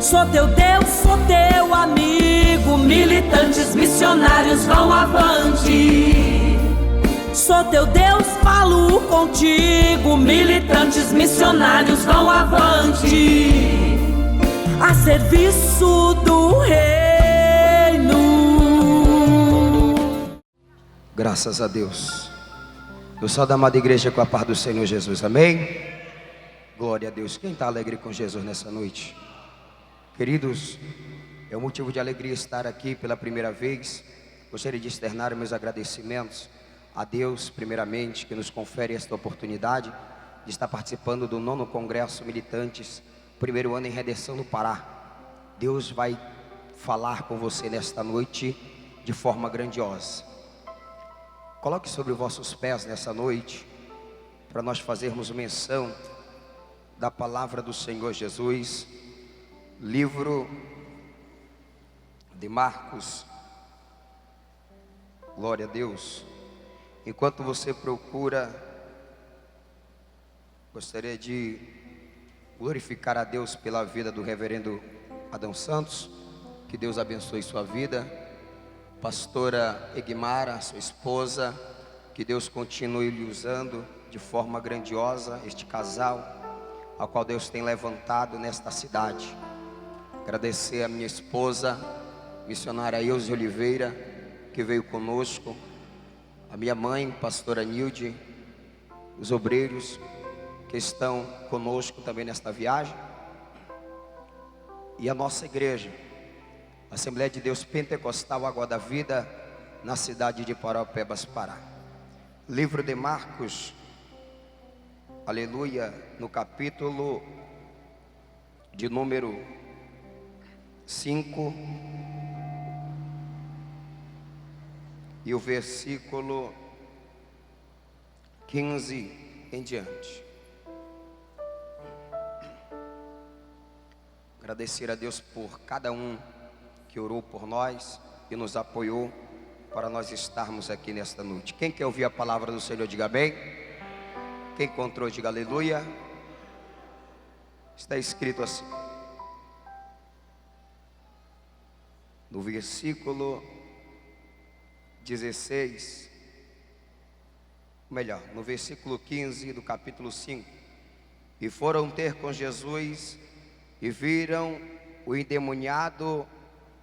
Sou teu Deus, sou teu amigo. Militantes, missionários, vão avante. Sou teu Deus, falo contigo. Militantes, missionários, vão avante. A serviço do reino. Graças a Deus. Eu sou da amada igreja com a paz do Senhor Jesus, amém? Glória a Deus. Quem está alegre com Jesus nessa noite? Queridos, é um motivo de alegria estar aqui pela primeira vez. Gostaria de externar meus agradecimentos a Deus, primeiramente, que nos confere esta oportunidade de estar participando do 9º Congresso Militantes, primeiro ano em Redenção no Pará. Deus vai falar com você nesta noite de forma grandiosa. Coloque sobre os vossos pés nessa noite, para nós fazermos menção da palavra do Senhor Jesus, livro de Marcos. Glória a Deus. Enquanto você procura, gostaria de glorificar a Deus pela vida do reverendo Adão Santos. Que Deus abençoe sua vida. Pastora Egmara, sua esposa, que Deus continue lhe usando de forma grandiosa, este casal ao qual Deus tem levantado nesta cidade. Agradecer a minha esposa, missionária Ilse Oliveira, que veio conosco, a minha mãe, pastora Nilde, os obreiros que estão conosco também nesta viagem, e a nossa igreja, Assembleia de Deus Pentecostal Água da Vida, na cidade de Paraupebas, Pará. Livro de Marcos, aleluia, no capítulo de número 5 e o versículo 15 em diante. Agradecer a Deus por cada um que orou por nós e nos apoiou para nós estarmos aqui nesta noite. Quem quer ouvir a palavra do Senhor, diga bem. Quem encontrou, diga aleluia. Está escrito assim, no versículo 16, melhor, no versículo 15 do capítulo 5. E foram ter com Jesus e viram o endemoniado,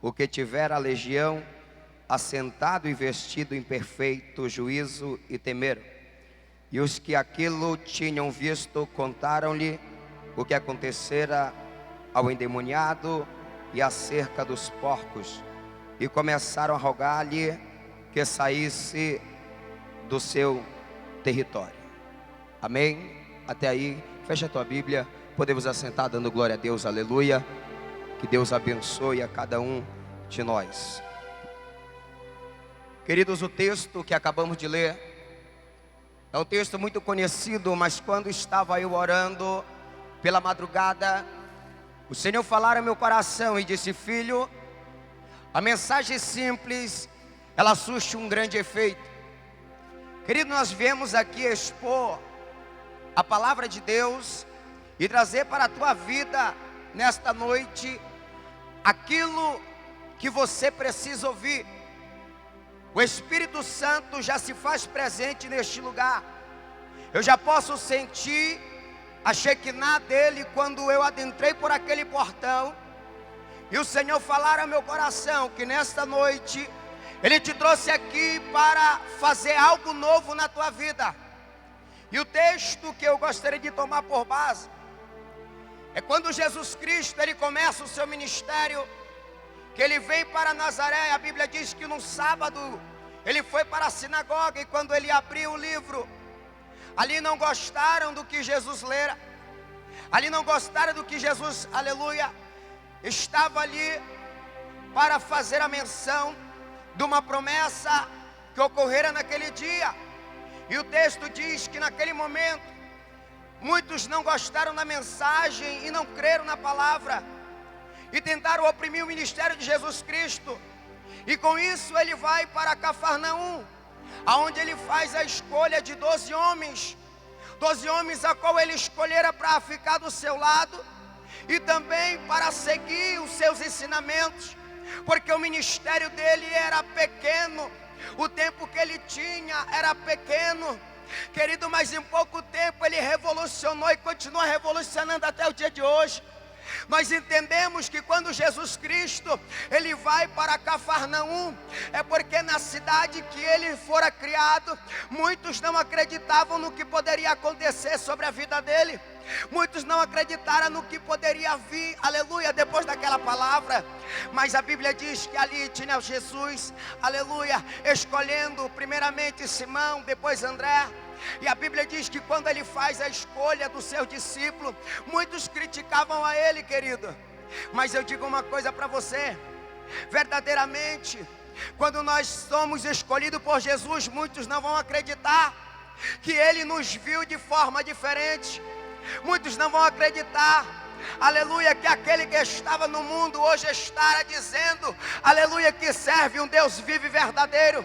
o que tivera a legião, assentado e vestido em perfeito juízo, e temeram. E os que aquilo tinham visto contaram-lhe o que acontecera ao endemoniado e acerca dos porcos, e começaram a rogar-lhe que saísse do seu território. Amém? Até aí, fecha a tua Bíblia, podemos assentar dando glória a Deus, aleluia. Que Deus abençoe a cada um de nós. Queridos, o texto que acabamos de ler é um texto muito conhecido, mas quando estava eu orando pela madrugada, o Senhor falara ao meu coração e disse: filho, a mensagem simples, ela surte um grande efeito. Querido, nós viemos aqui expor a palavra de Deus e trazer para a tua vida nesta noite aquilo que você precisa ouvir. O Espírito Santo já se faz presente neste lugar. Eu já posso sentir a Shekinah dele quando eu adentrei por aquele portão. E o Senhor falar ao meu coração que nesta noite Ele te trouxe aqui para fazer algo novo na tua vida. E o texto que eu gostaria de tomar por base é quando Jesus Cristo, Ele começa o seu ministério, que Ele vem para Nazaré. A Bíblia diz que no sábado Ele foi para a sinagoga, e quando Ele abriu o livro, ali não gostaram do que Jesus lera, ali não gostaram do que Jesus, aleluia, estava ali para fazer a menção de uma promessa que ocorrera naquele dia. E o texto diz que naquele momento muitos não gostaram da mensagem e não creram na palavra, e tentaram oprimir o ministério de Jesus Cristo. E com isso ele vai para Cafarnaum, aonde ele faz a escolha de 12 homens a qual ele escolhera para ficar do seu lado. e também para seguir os seus ensinamentos, porque o ministério dele era pequeno, o tempo que ele tinha era pequeno, querido, mas em pouco tempo ele revolucionou e continua revolucionando até o dia de hoje. Nós entendemos que quando Jesus Cristo ele vai para Cafarnaum, é porque na cidade que ele fora criado, muitos não acreditavam no que poderia acontecer sobre a vida dele. Muitos não acreditaram no que poderia vir, aleluia, depois daquela palavra. Mas a Bíblia diz que ali tinha Jesus, aleluia, escolhendo primeiramente Simão, depois André. E a Bíblia diz que quando ele faz a escolha do seu discípulo, muitos criticavam a ele, querido. Mas eu digo uma coisa para você: verdadeiramente, quando nós somos escolhidos por Jesus, muitos não vão acreditar que ele nos viu de forma diferente. Muitos não vão acreditar, aleluia, que aquele que estava no mundo hoje estará dizendo, aleluia, que serve um Deus vivo e verdadeiro.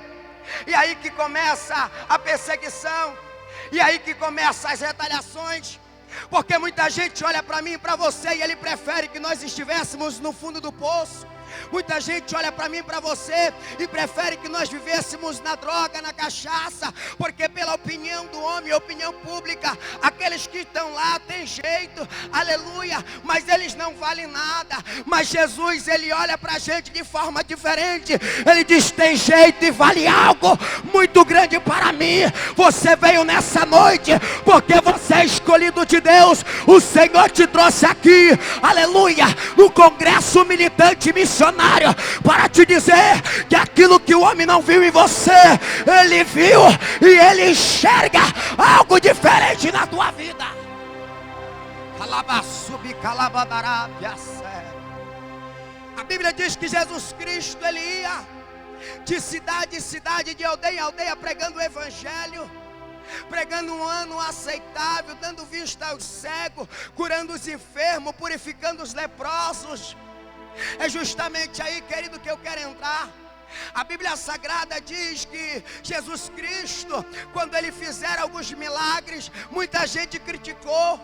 E aí que começa a perseguição, e aí que começam as retaliações, porque muita gente olha para mim e para você e ele prefere que nós estivéssemos no fundo do poço. Muita gente olha para mim e para você e prefere que nós vivêssemos na droga, na cachaça, porque pela opinião do homem, opinião pública, aqueles que estão lá têm jeito, aleluia, mas eles não valem nada. Mas Jesus, ele olha para a gente de forma diferente. Ele diz: tem jeito e vale algo muito grande para mim. Você veio nessa noite porque você é escolhido de Deus. O Senhor te trouxe aqui, aleluia, no congresso militante missionário, para te dizer que aquilo que o homem não viu em você, ele viu, e ele enxerga algo diferente na tua vida. A Bíblia diz que Jesus Cristo, ele ia de cidade em cidade, de aldeia em aldeia, pregando o evangelho, pregando um ano aceitável, dando vista aos cegos, curando os enfermos, purificando os leprosos. É justamente aí, querido, que eu quero entrar. A Bíblia Sagrada diz que Jesus Cristo, quando ele fizer alguns milagres, muita gente criticou,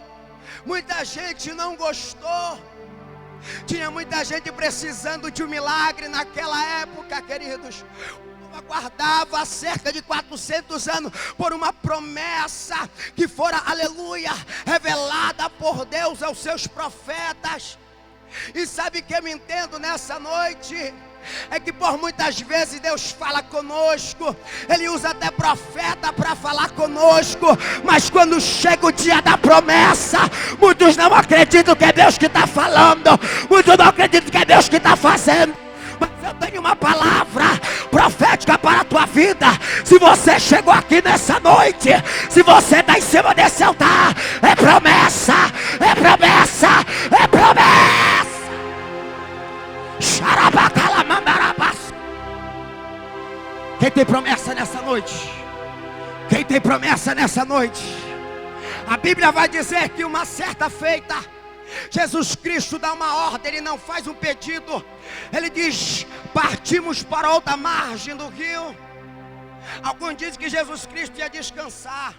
muita gente não gostou. Tinha muita gente precisando de um milagre naquela época, queridos. Aguardava há cerca de 400 anos por uma promessa que fora, aleluia, revelada por Deus aos seus profetas. E sabe o que eu me entendo nessa noite? É que por muitas vezes Deus fala conosco, ele usa até profeta para falar conosco, mas quando chega o dia da promessa, muitos não acreditam que é Deus que está falando, muitos não acreditam que é Deus que está fazendo. Mas eu tenho uma palavra profética para a tua vida. Se você chegou aqui nessa noite, se você está em cima desse altar, é promessa, é promessa, é promessa. Quem tem promessa nessa noite? Quem tem promessa nessa noite? A Bíblia vai dizer que uma certa feita, Jesus Cristo dá uma ordem, ele não faz um pedido. Ele diz: partimos para outra margem do rio. Alguns dizem que Jesus Cristo ia descansar.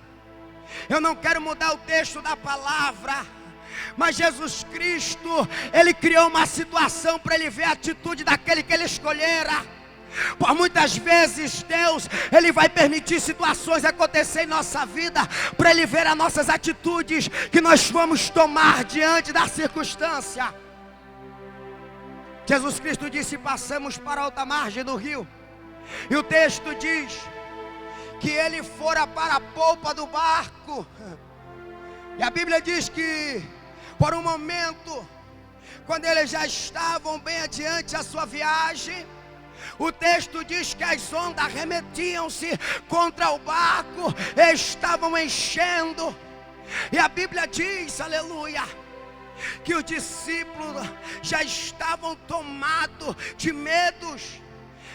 Eu não quero mudar o texto da palavra, mas Jesus Cristo, ele criou uma situação para ele ver a atitude daquele que ele escolhera. Por muitas vezes Deus, ele vai permitir situações acontecer em nossa vida, para ele ver as nossas atitudes que nós vamos tomar diante da circunstância. Jesus Cristo disse: passamos para outra margem do rio. E o texto diz que ele fora para a polpa do barco. E a Bíblia diz que por um momento, quando eles já estavam bem adiante a sua viagem, o texto diz que as ondas remetiam-se contra o barco, estavam enchendo. E a Bíblia diz, aleluia, que os discípulos já estavam tomados de medos,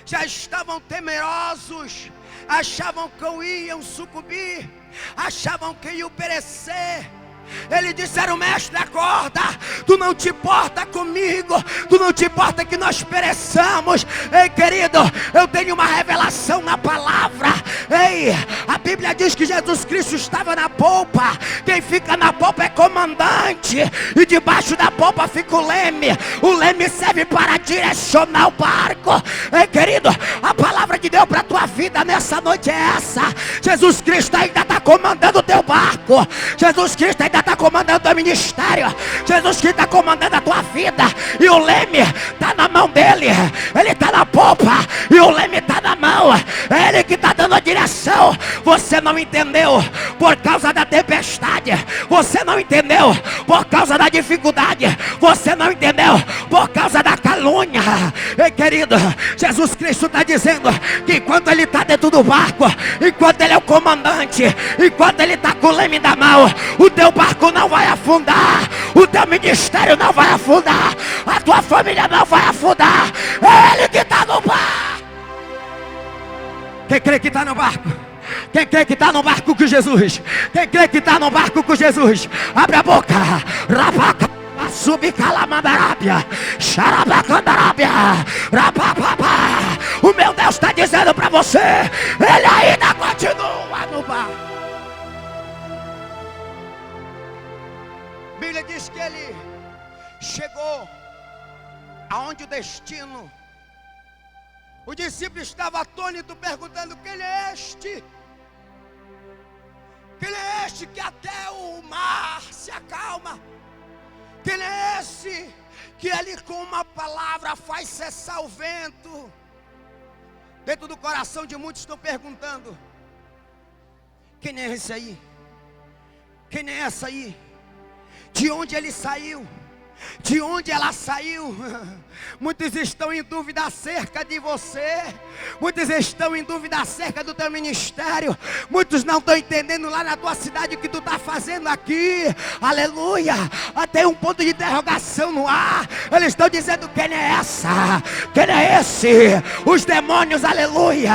já estavam temerosos, achavam que iam sucumbir, achavam que iam perecer. Eles disseram: mestre, acorda, tu não te importa comigo, tu não te importa que nós pereçamos. Ei, querido, eu tenho uma revelação na palavra. Ei, a Bíblia diz que Jesus Cristo estava na polpa. Quem fica na polpa é comandante, e debaixo da polpa fica o leme. O leme serve para direcionar o barco. Ei, querido, a palavra de Deus para a tua vida nessa noite é essa: Jesus Cristo ainda está comandando o teu barco. Jesus Cristo ainda está comandando o teu ministério. Jesus Cristo está comandando a tua vida, e o leme está na mão dele. Ele está na polpa e o leme está na mão. É ele que está dando a direção. Você não entendeu por causa da tempestade, você não entendeu por causa da dificuldade, você não entendeu por causa da calúnia. Ei, querido, Jesus Cristo está dizendo que enquanto ele está dentro do barco, enquanto ele é o comandante, enquanto ele está com o leme da mão, o teu barco não vai afundar, o teu ministério não vai afundar, a tua família não vai afundar. É ele que está no barco. Quem crê que está no barco? Quem crê que está no barco com Jesus? Quem crê que está no barco com Jesus? Abre a boca. Rabaca. Subicalamandarábia, xarabacandarábia, rapapapá. O meu Deus está dizendo para você: ele ainda continua no barco. A Bíblia diz que ele chegou aonde o destino. O discípulo estava atônito, perguntando: quem é este? Quem é este que até o mar se acalma? Quem é esse que ele com uma palavra faz cessar o vento? Dentro do coração de muitos estão perguntando: quem é esse aí? Quem é essa aí? De onde ele saiu? De onde ela saiu? Muitos estão em dúvida acerca de você. Muitos estão em dúvida acerca do teu ministério. Muitos não estão entendendo lá na tua cidade o que tu está fazendo aqui. Aleluia. Até um ponto de interrogação no ar. Eles estão dizendo: quem é essa? Quem é esse? Os demônios, aleluia,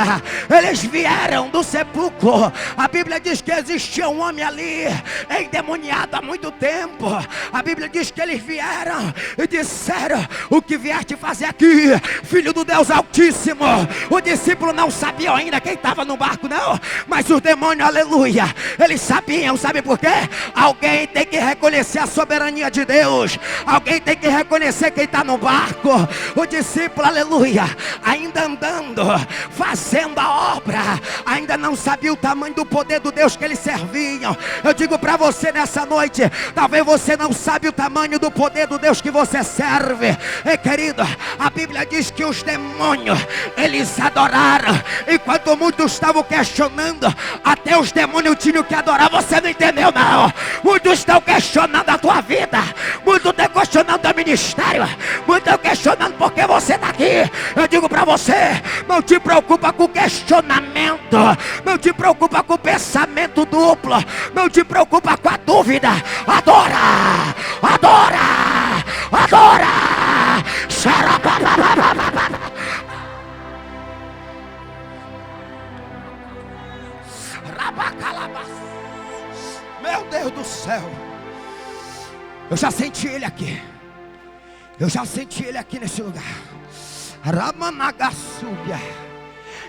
eles vieram do sepulcro. A Bíblia diz que existia um homem ali endemoniado há muito tempo. A Bíblia diz que eles vieram e disseram: o que vieste fazer aqui, filho do Deus Altíssimo? O discípulo não sabia ainda quem estava no barco, não, mas os demônios, aleluia, eles sabiam. Sabe por quê? Alguém tem que reconhecer a soberania de Deus. Alguém tem que reconhecer quem está no barco. O discípulo, aleluia, ainda andando, fazendo a obra, ainda não sabia o tamanho do poder do Deus que eles serviam. Eu digo para você nessa noite: talvez você não sabe o tamanho do poder do Deus que você serve. Ei, querido, a Bíblia diz que os demônios, eles adoraram. Enquanto muitos estavam questionando, até os demônios tinham que adorar. Você não entendeu, não? Muitos estão questionando a tua vida. Muitos estão questionando o teu ministério. Muitos estão questionando por que você está aqui. Eu digo para você: não te preocupa com o questionamento. Não te preocupa com o pensamento duplo. Não te preocupa com a dúvida. Adora! Adora! Adora! Meu Deus do céu, eu já senti ele aqui. Eu já senti ele aqui nesse lugar. Ramanagassúbia.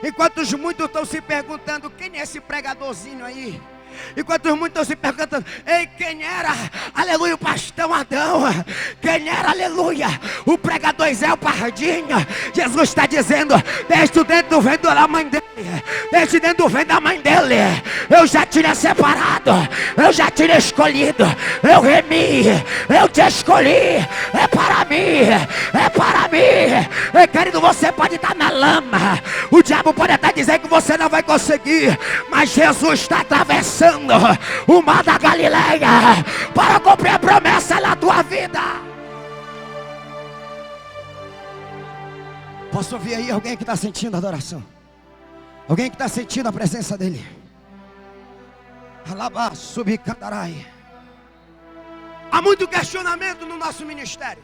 Enquanto muitos estão se perguntando: quem é esse pregadorzinho aí? Enquanto muitos estão se perguntando: ei, quem era, aleluia, o pastor Adão? Quem era, aleluia, o pregador Zé Pardinho? Jesus está dizendo: desde dentro do ventre da mãe dele, desde dentro do ventre da mãe dele, eu já tinha separado, eu já tinha escolhido, eu remi, eu te escolhi. É para mim, é para mim. Ei, querido, você pode estar na lama, o diabo pode até dizer que você não vai conseguir, mas Jesus está atravessando o mar da Galileia para cumprir a promessa na tua vida. Posso ouvir aí alguém que está sentindo a adoração? Alguém que está sentindo a presença dele? Alabá, subicandarai. Há muito questionamento no nosso ministério.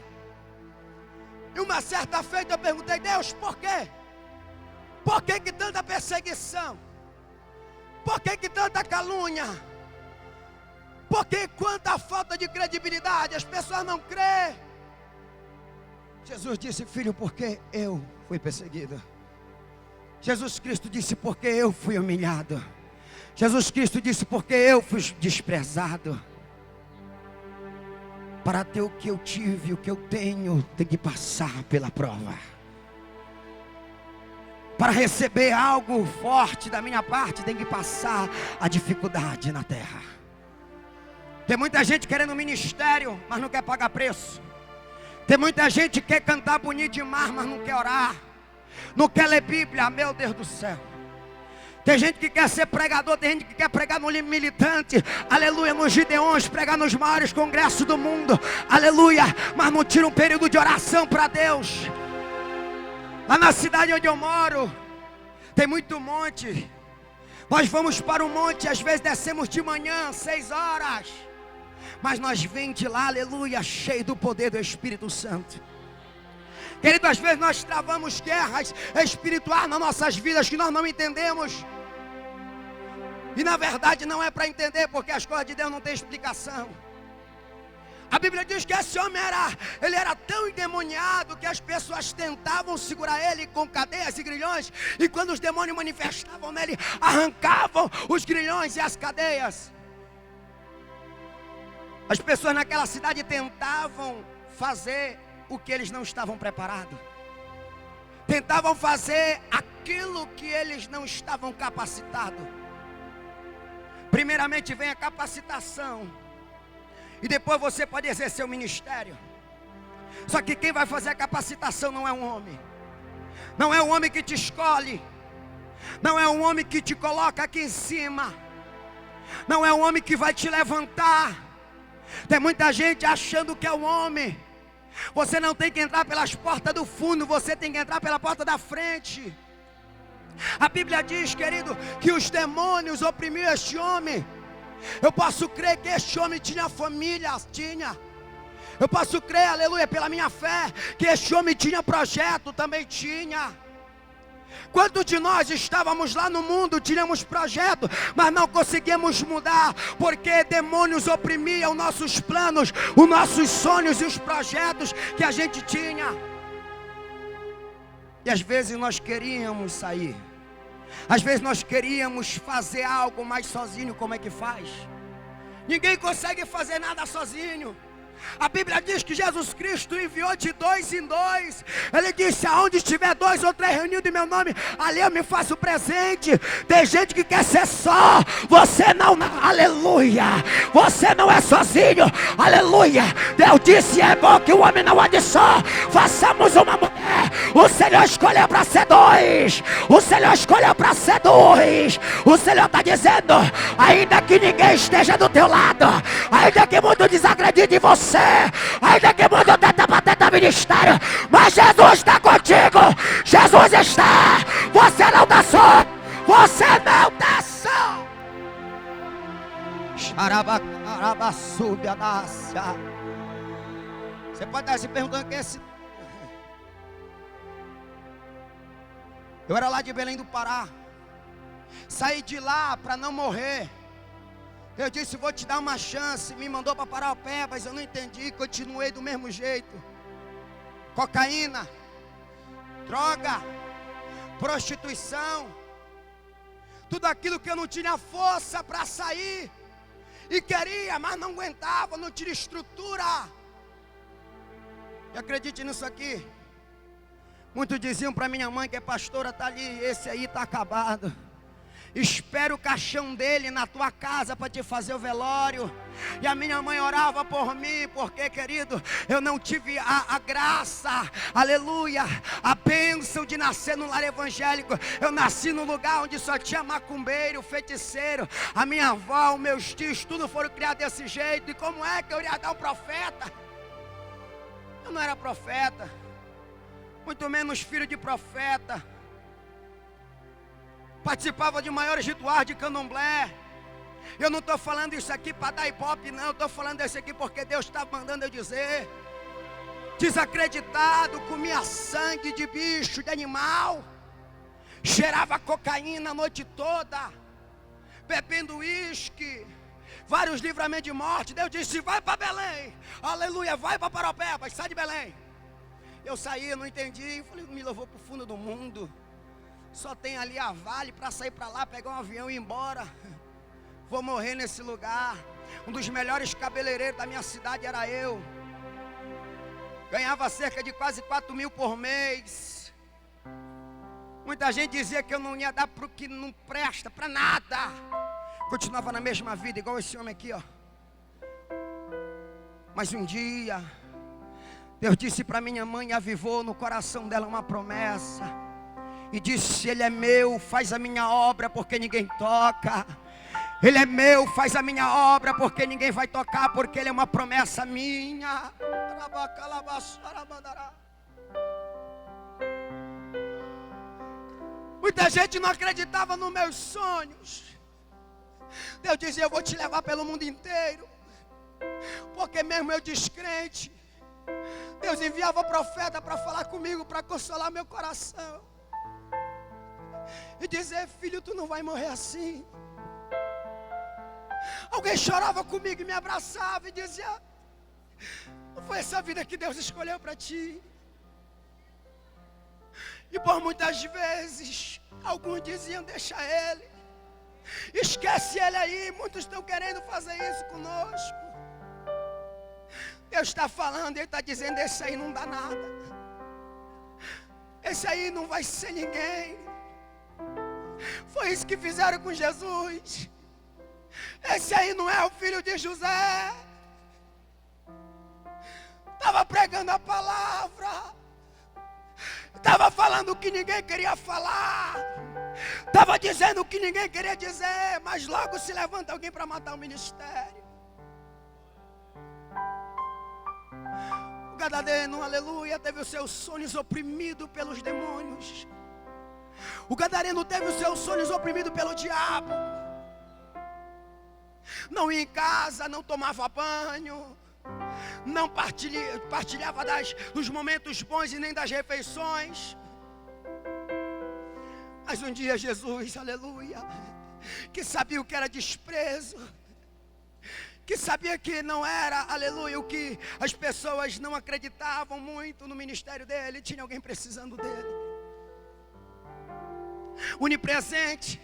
E uma certa feita eu perguntei: Deus, por quê? Por que tanta perseguição? Por que tanta calúnia? Porque quanta falta de credibilidade, as pessoas não crêem. Jesus disse: filho, porque eu fui perseguido. Jesus Cristo disse: porque eu fui humilhado. Jesus Cristo disse: porque eu fui desprezado. Para ter o que eu tive, o que eu tenho, tem que passar pela prova. Para receber algo forte da minha parte, tem que passar a dificuldade na terra. Tem muita gente querendo ministério, mas não quer pagar preço. Tem muita gente que quer cantar bonito demais, mas não quer orar. Não quer ler Bíblia, meu Deus do céu. Tem gente que quer ser pregador, tem gente que quer pregar no militante, aleluia, nos Gideões, pregar nos maiores congressos do mundo, aleluia, mas não tira um período de oração para Deus. Lá na cidade onde eu moro, tem muito monte. Nós vamos para o monte, às vezes descemos de manhã, 6 horas. Mas nós vemos de lá, aleluia, cheio do poder do Espírito Santo. Querido, às vezes nós travamos guerras espirituais nas nossas vidas que nós não entendemos. E na verdade não é para entender, porque as coisas de Deus não têm explicação. A Bíblia diz que esse homem era tão endemoniado que as pessoas tentavam segurar ele com cadeias e grilhões. E quando os demônios manifestavam nele, arrancavam os grilhões e as cadeias. As pessoas naquela cidade tentavam fazer o que eles não estavam preparados. Tentavam fazer aquilo que eles não estavam capacitados. Primeiramente vem a capacitação. E depois você pode exercer o ministério. Só que quem vai fazer a capacitação não é um homem. Não é um homem que te escolhe. Não é um homem que te coloca aqui em cima. Não é um homem que vai te levantar. Tem muita gente achando que é um homem. Você não tem que entrar pelas portas do fundo, você tem que entrar pela porta da frente. A Bíblia diz, querido, que os demônios oprimiam este homem. Eu posso crer que este homem tinha família, tinha. Eu posso crer, aleluia, pela minha fé, que este homem tinha projeto, também tinha. Quantos de nós estávamos lá no mundo, tínhamos projeto, mas não conseguíamos mudar, porque demônios oprimiam nossos planos, os nossos sonhos e os projetos que a gente tinha. E às vezes nós queríamos sair. Às vezes nós queríamos fazer algo, mas sozinho como é que faz? Ninguém consegue fazer nada sozinho. A Bíblia diz que Jesus Cristo enviou de 2 em 2. Ele disse: aonde estiver 2 ou 3 reunidos em meu nome, ali eu me faço presente. Tem gente que quer ser só. Você não, aleluia. Você não é sozinho, aleluia. Deus disse: é bom que o homem não ande só. Façamos uma mulher. O Senhor escolheu para ser 2. O Senhor escolheu para ser 2. O Senhor está dizendo: ainda que ninguém esteja do teu lado, ainda que muito desacredite em você, ainda que muito tenta ministério, mas Jesus está contigo. Jesus está. Você não está só. Você não está só. Você pode estar se perguntando quem é esse. Eu era lá de Belém do Pará. Saí de lá para não morrer. Eu disse: vou te dar uma chance. Me mandou para Paraupé, mas eu não entendi. Continuei do mesmo jeito. Cocaína, droga, prostituição, tudo aquilo que eu não tinha força para sair. E queria, mas não aguentava, não tinha estrutura. E acredite nisso aqui. Muitos diziam para minha mãe, que é pastora: tá ali, esse aí tá acabado. Espera o caixão dele na tua casa para te fazer o velório. E a minha mãe orava por mim, porque, querido, eu não tive a graça, aleluia, a bênção de nascer num lar evangélico. Eu nasci num lugar onde só tinha macumbeiro, feiticeiro. A minha avó, os meus tios, tudo foram criados desse jeito. E como é que eu iria dar um profeta? Eu não era profeta, muito menos filho de profeta. Participava de maiores rituais de candomblé. Eu não estou falando isso aqui para dar ibope, não. Eu estou falando isso aqui porque Deus está mandando eu dizer. Desacreditado, comia sangue de bicho, de animal. Cheirava cocaína a noite toda. Bebendo uísque. vários livramentos de morte. Deus disse: vai para Belém, aleluia, vai para Paropebas, sai de Belém. Eu saí, não entendi, falei: me levou para o fundo do mundo, só tem ali a Vale para sair para lá, pegar um avião e ir embora. Vou morrer nesse lugar. Um dos melhores cabeleireiros da minha cidade era eu. Ganhava cerca de quase 4.000 por mês. Muita gente dizia que eu não ia dar para o que não presta, para nada. Continuava na mesma vida, igual esse homem aqui, ó. Mas um dia, Deus disse para minha mãe, avivou no coração dela uma promessa. E disse: Ele é meu, faz a minha obra, porque ninguém toca. Ele é meu, faz a minha obra, porque ninguém vai tocar, porque Ele é uma promessa minha. Muita gente não acreditava nos meus sonhos. Deus dizia: eu vou te levar pelo mundo inteiro. Porque mesmo eu descrente, Deus enviava profeta para falar comigo, para consolar meu coração. E dizer: filho, tu não vai morrer assim. Alguém chorava comigo e me abraçava e dizia: não foi essa vida que Deus escolheu para ti. E por muitas vezes, alguns diziam: deixa ele, esquece ele aí. Muitos estão querendo fazer isso conosco. Deus está falando, Ele está dizendo: esse aí não dá nada, esse aí não vai ser ninguém. Foi isso que fizeram com Jesus. Esse aí não é o filho de José. Estava pregando a palavra, estava falando o que ninguém queria falar, estava dizendo o que ninguém queria dizer, mas logo se levanta alguém para matar o ministério. O gadareno, aleluia, teve os seus sonhos oprimidos pelos demônios. O gadareno teve os seus sonhos oprimidos pelo diabo. Não ia em casa, não tomava banho, não partilhava dos momentos bons e nem das refeições. Mas um dia Jesus, aleluia, que sabia o que era desprezo, que sabia que não era, aleluia, o que as pessoas não acreditavam muito no ministério dele, tinha alguém precisando dele. Onipresente,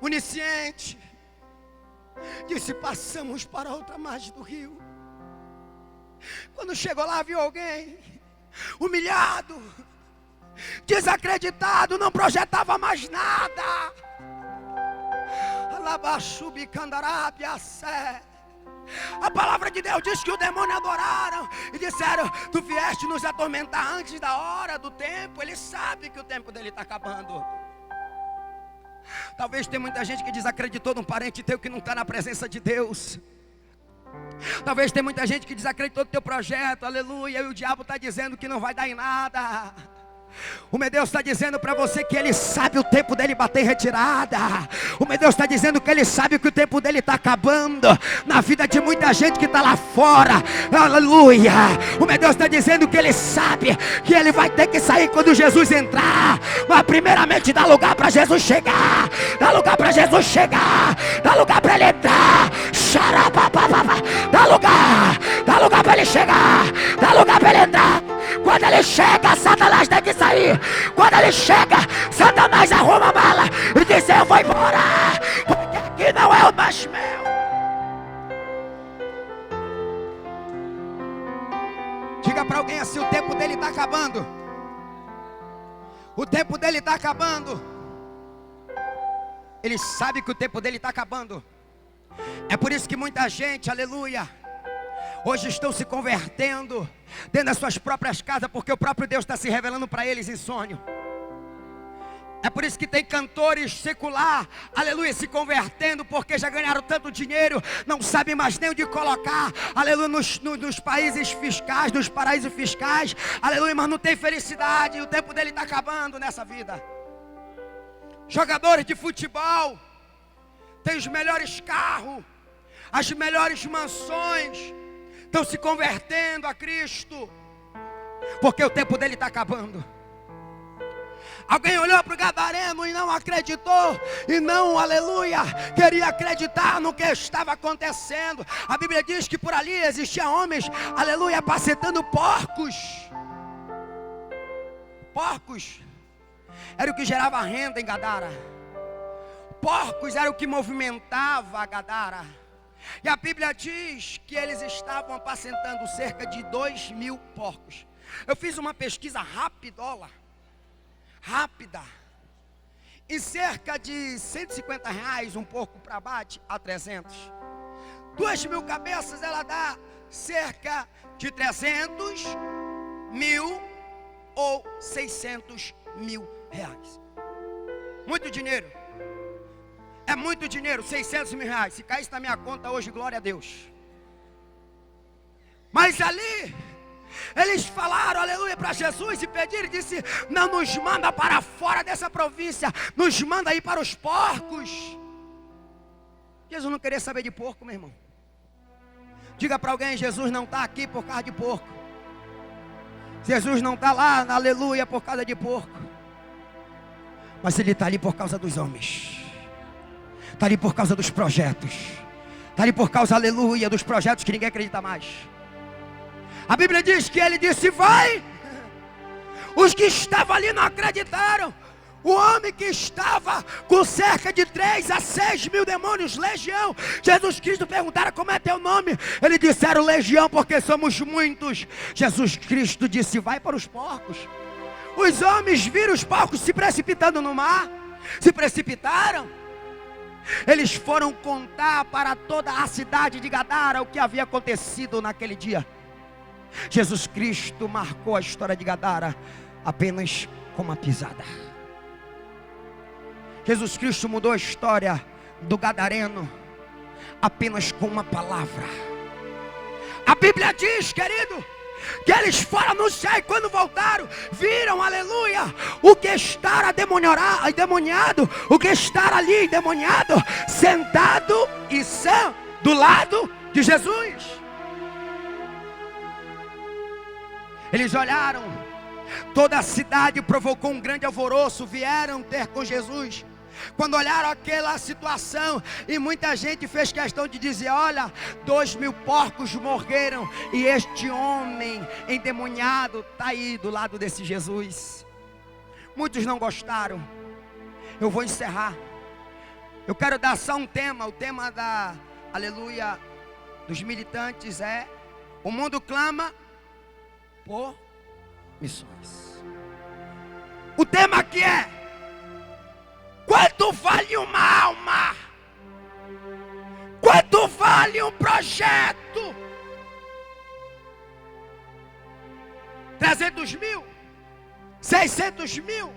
onisciente, disse: passamos para outra margem do rio. Quando chegou lá, viu alguém humilhado, desacreditado, não projetava mais nada. A palavra de Deus diz que o demônio adoraram e disseram: tu vieste nos atormentar antes da hora do tempo. Ele sabe que o tempo dele está acabando. Talvez tenha muita gente que desacreditou num parente teu que não está na presença de Deus. Talvez tenha muita gente que desacreditou do teu projeto, aleluia, e o diabo está dizendo que não vai dar em nada. O meu Deus está dizendo para você que Ele sabe o tempo dele bater em retirada. O meu Deus está dizendo que Ele sabe que o tempo dele está acabando na vida de muita gente que está lá fora, aleluia. O meu Deus está dizendo que Ele sabe que Ele vai ter que sair quando Jesus entrar. Mas primeiramente dá lugar para Jesus chegar. Dá lugar para Jesus chegar. Dá lugar para Ele entrar. Dá lugar para Ele chegar. Dá lugar para Ele entrar. Quando Ele chega, Satanás tem que sair. Quando Ele chega, Satanás arruma a mala e diz: eu vou embora, porque aqui não é o mais meu. Diga para alguém assim: o tempo dele está acabando. O tempo dele está acabando. Ele sabe que o tempo dele está acabando. É por isso que muita gente, aleluia, hoje estão se convertendo dentro das suas próprias casas, porque o próprio Deus está se revelando para eles em sonho. É por isso que tem cantores secular, aleluia, se convertendo, porque já ganharam tanto dinheiro, não sabem mais nem onde colocar, aleluia, nos países fiscais, nos paraísos fiscais, aleluia, mas não tem felicidade, e o tempo dele está acabando nessa vida. Jogadores de futebol têm os melhores carros, as melhores mansões, estão se convertendo a Cristo, porque o tempo dele está acabando. Alguém olhou para o gadareno e não acreditou, e não, aleluia, queria acreditar no que estava acontecendo. A Bíblia diz que por ali existiam homens, aleluia, apacentando porcos. Porcos era o que gerava renda em Gadara. Porcos era o que movimentava a Gadara. E a Bíblia diz que eles estavam apacentando cerca de 2.000 porcos. Eu fiz uma pesquisa rápida. Em cerca de R$150, um pouco para bate, a 300. 2.000 cabeças, ela dá cerca de 300 mil ou 600 mil reais. Muito dinheiro. É muito dinheiro, 600 mil reais. Se caísse na minha conta hoje, glória a Deus. Mas ali eles falaram, aleluia, para Jesus e pediram, e disse: não nos manda para fora dessa província, nos manda ir para os porcos. Jesus não queria saber de porco, meu irmão. Diga para alguém: Jesus não está aqui por causa de porco. Jesus não está lá, aleluia, por causa de porco. Mas Ele está ali por causa dos homens. Está ali por causa dos projetos. Está ali por causa, aleluia, dos projetos que ninguém acredita mais. A Bíblia diz que Ele disse: vai. Os que estavam ali não acreditaram. O homem que estava com cerca de 3 a 6 mil demônios, legião. Jesus Cristo perguntaram: como é teu nome? Eles disseram: legião, porque somos muitos. Jesus Cristo disse: vai para os porcos. Os homens viram os porcos se precipitando no mar. Se precipitaram. Eles foram contar para toda a cidade de Gadara o que havia acontecido naquele dia. Jesus Cristo marcou a história de Gadara apenas com uma pisada. Jesus Cristo mudou a história do gadareno apenas com uma palavra. A Bíblia diz, querido, que eles foram anunciar, e quando voltaram, viram, aleluia, o que estar endemoniado, o que estar ali endemoniado, sentado e sã do lado de Jesus. Eles olharam, toda a cidade provocou um grande alvoroço, vieram ter com Jesus. Quando olharam aquela situação, e muita gente fez questão de dizer: olha, 2.000 porcos morreram, e este homem endemoniado está aí do lado desse Jesus. Muitos não gostaram. Eu vou encerrar. Eu quero dar só um tema. O tema da, aleluia, dos militantes é: o mundo clama por missões. O tema aqui é: quanto vale uma alma? Quanto vale um projeto? 300 mil? 600 mil?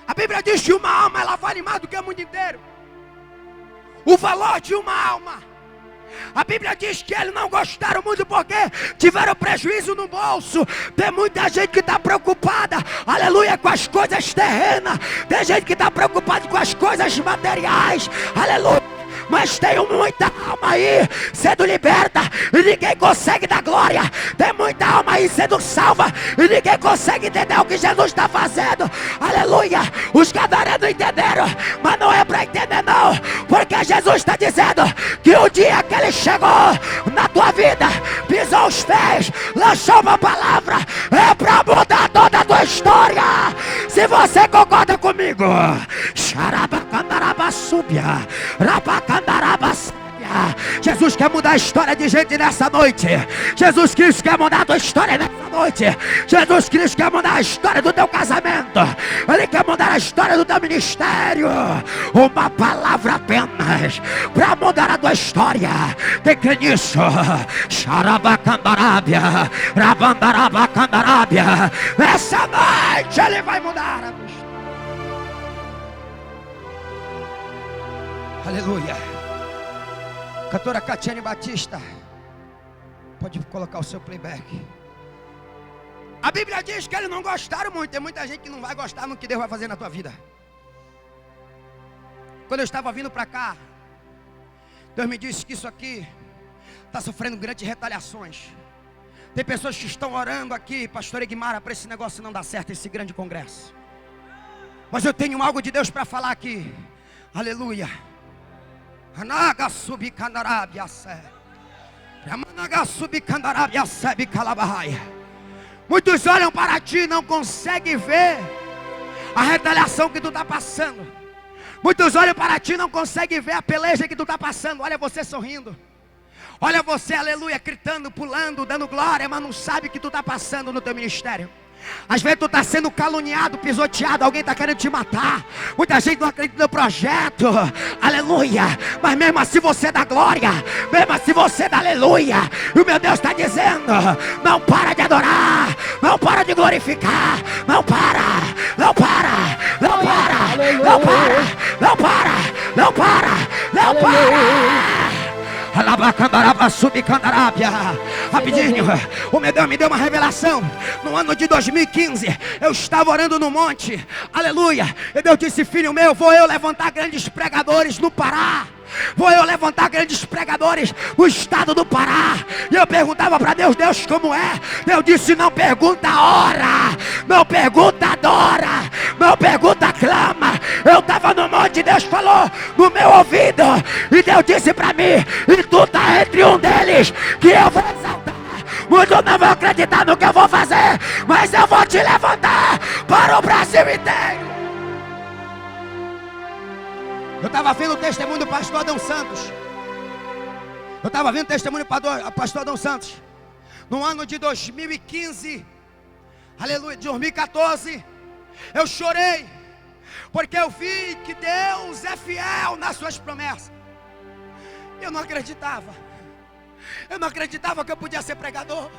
A Bíblia diz que uma alma, ela vale mais do que o mundo inteiro. O valor de uma alma. A Bíblia diz que eles não gostaram muito porque tiveram prejuízo no bolso. Tem muita gente que está preocupada, aleluia, com as coisas terrenas. Tem gente que está preocupada com as coisas materiais, aleluia. Mas tem muita alma aí sendo liberta e ninguém consegue dar glória. Tem muita alma aí sendo salva e ninguém consegue entender o que Jesus está fazendo. Aleluia. Os gadarenos entenderam, mas não é para entender não, porque Jesus está dizendo que o dia que Ele chegou na tua vida, pisou os pés, lançou uma palavra, é para mudar toda a tua história. Se você concorda comigo, Jesus quer mudar a história de gente nessa noite. Jesus Cristo quer mudar a tua história nessa noite. Jesus Cristo quer mudar a história do teu casamento. Ele quer mudar a história do teu ministério. Uma palavra apenas para mudar a tua história. Tem que crer nisso. Xarabacandarábia, rabandarabacandarábia. Essa noite Ele vai mudar a tua história. Aleluia. Cantora Catiane Batista, pode colocar o seu playback. A Bíblia diz que eles não gostaram muito. Tem muita gente que não vai gostar no que Deus vai fazer na tua vida. Quando eu estava vindo para cá, Deus me disse que isso aqui está sofrendo grandes retaliações. Tem pessoas que estão orando aqui, pastor Egmara, para esse negócio não dar certo, esse grande congresso. Mas eu tenho algo de Deus para falar aqui. Aleluia. Anaga subicandarabia sé. Ramanaga subicandarabia sé bicalabaia. Muitos olham para ti e não conseguem ver a retaliação que tu está passando. Muitos olham para ti e não conseguem ver a peleja que tu está passando. Olha você sorrindo. Olha você, aleluia, gritando, pulando, dando glória, mas não sabe o que tu está passando no teu ministério. Às vezes tu está sendo caluniado, pisoteado, alguém está querendo te matar. Muita gente não acredita no projeto, aleluia. Mas mesmo assim você dá glória, mesmo assim você dá aleluia. E o meu Deus está dizendo: não para de adorar, não para de glorificar, não para, não para, não para, não para, não para, não para, não para. Rapidinho, o meu Deus me deu uma revelação. No ano de 2015, eu estava orando no monte, aleluia. E Deus disse: filho meu, vou eu levantar grandes pregadores no Pará. Vou eu levantar grandes pregadores no estado do Pará. E eu perguntava para Deus: Deus, como é? Deus disse: não pergunta a hora, não pergunta a hora, não pergunta a clama. Eu estava no monte e Deus falou no meu ouvido. E Deus disse para mim: e tu está entre um deles que eu vou exaltar. Muitos não vão acreditar no que eu vou fazer, mas eu vou te levantar para o Brasil inteiro. Eu estava vendo o testemunho do pastor Adão Santos. Eu estava vendo o testemunho do pastor Adão Santos. No ano de 2015, aleluia, 2014, eu chorei, porque eu vi que Deus é fiel nas suas promessas. Eu não acreditava. Eu não acreditava que eu podia ser pregador.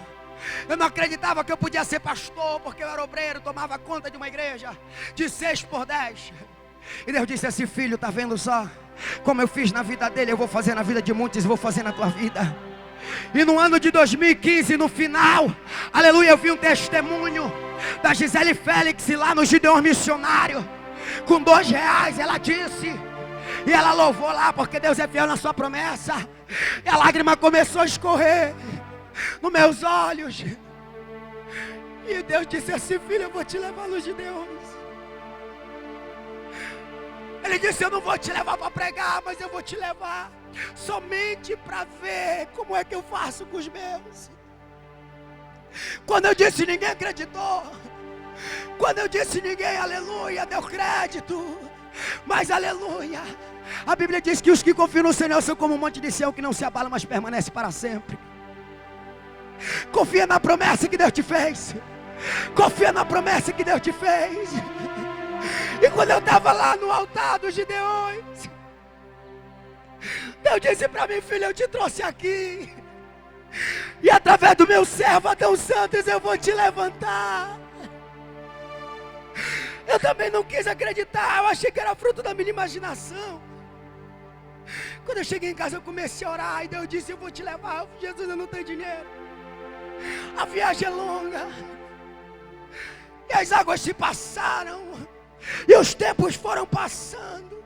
Eu não acreditava que eu podia ser pastor, porque eu era obreiro, tomava conta de uma igreja de 6 por 10. E Deus disse assim: filho, está vendo só? Como eu fiz na vida dele, eu vou fazer na vida de muitos, vou fazer na tua vida. E no ano de 2015, no final, aleluia, eu vi um testemunho da Gisele Félix lá no Gideon Missionário. Com R$2, ela disse, e ela louvou lá, porque Deus é fiel na sua promessa. E a lágrima começou a escorrer nos meus olhos. E Deus disse assim: filho, eu vou te levar à luz de Deus. Ele disse: eu não vou te levar para pregar, mas eu vou te levar somente para ver como é que eu faço com os meus. Quando eu disse, ninguém acreditou. Quando eu disse, ninguém, aleluia, deu crédito. Mas aleluia, a Bíblia diz que os que confiam no Senhor são como um monte de Sião que não se abala, mas permanece para sempre. Confia na promessa que Deus te fez. Confia na promessa que Deus te fez. E quando eu estava lá no altar dos Gideões, Deus disse para mim: filho, eu te trouxe aqui, e através do meu servo Adão Santos eu vou te levantar. Eu também não quis acreditar, eu achei que era fruto da minha imaginação. Quando eu cheguei em casa eu comecei a orar, e Deus disse: eu vou te levar. Jesus, eu não tenho dinheiro, a viagem é longa. E as águas se passaram, e os tempos foram passando.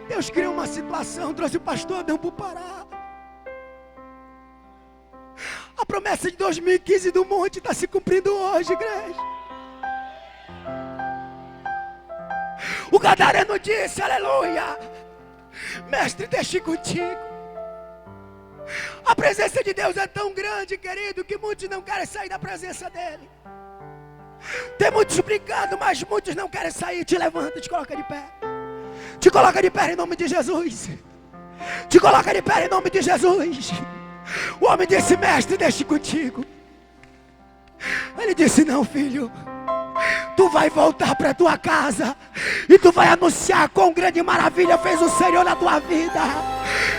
Deus criou uma situação, trouxe o pastor Adão para o Pará. A promessa de 2015 do monte está se cumprindo hoje, igreja. O gadareno disse, aleluia: mestre, deixe contigo. A presença de Deus é tão grande, querido, que muitos não querem sair da presença dele. Tem muitos brincando, mas muitos não querem sair. Te levanta, te coloca de pé. Te coloca de pé em nome de Jesus. Te coloca de pé em nome de Jesus. O homem disse: mestre, deixe contigo. Ele disse: não, filho, tu vai voltar para tua casa e tu vai anunciar quão grande maravilha fez o Senhor na tua vida.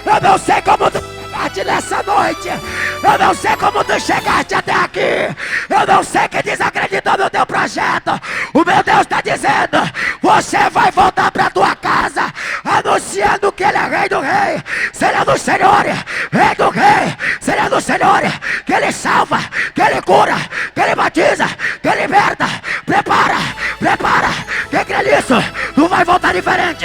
Eu não sei como tu chegaste nessa noite, eu não sei como tu chegaste até aqui, eu não sei quem desacreditou no teu projeto. O meu Deus está dizendo: você vai voltar para tua casa anunciando que Ele é Rei do Rei, Senhor do Senhor, Rei do Rei, Senhor do Senhor, que Ele salva, que Ele cura, que Ele batiza, que Ele liberta. Prepara, prepara, quem crê nisso, tu vai voltar diferente.